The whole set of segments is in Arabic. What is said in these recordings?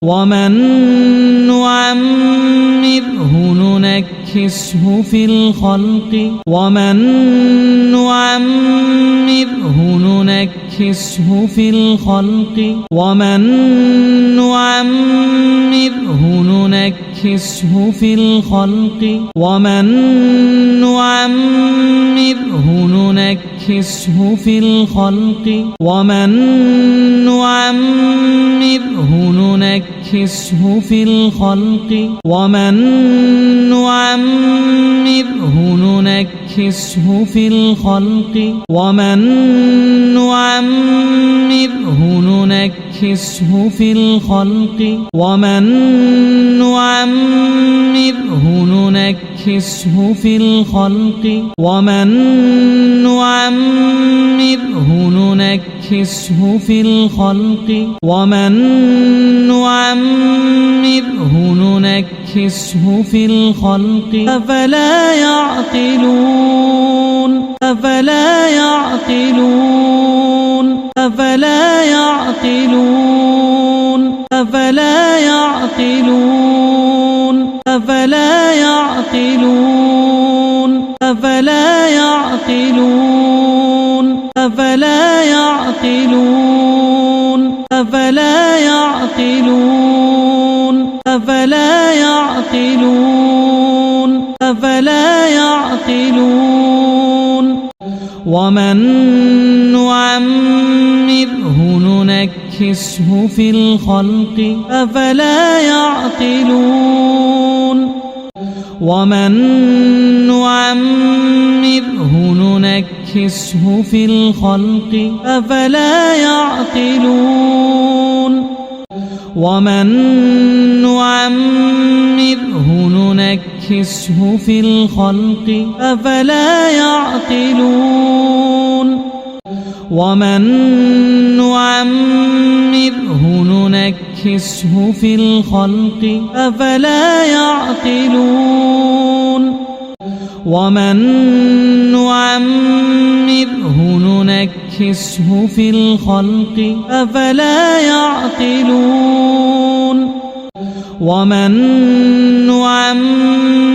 ومن نعمره ننكسه في الخلق ومن نعمره ننكسه في الخلق ومن نعمره ننكسه في الخلق ومن نعمره ننكسه في الخلق ومن نعمره ننكسه في الخلق ومن نعمره ننكسه في الخلق ومن نعمره ننكسه في الخلق ومن نعمره ننكسه في الخلق ومن نعمره ننكسه في الخلق ومن نعمره ننكسه في الخلق أفلا يعقلون أفلا يعقلون أفلا يعقلون أفلا يعقلون أفلا يعقلون أفلا يعقلون أفلا يعقلون أفلا يعقلون أفلا يعقلون أفلا يعقلون ومن نعمره ننكسه في الخلق أفلا يعقلون ومن نعمره ننكسه في الخلق أفلا يعقلون ومن نعمره ننكسه في الخلق أفلا يعقلون ومن نعمره ننكسه في الخلق أفلا يعقلون ومن نعمره ننكسه في الخلق أفلا يعقلون ومن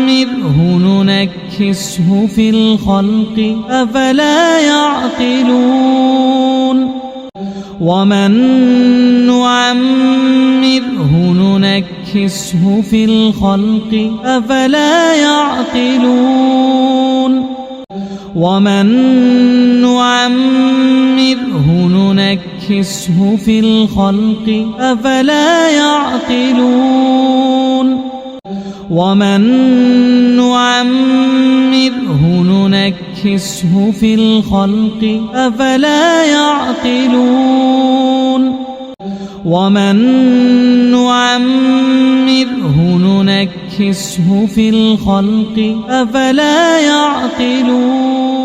نعمره ننكسه في الخلق أفلا يعقلون ومن نعمره ننكسه في الخلق أفلا يعقلون ومن نعمره ننكسه في الخلق أفلا يعقلون ومن نعمره ننكسه في الخلق أفلا يعقلون ومن نعمره ننكسه في الخلق أفلا يعقلون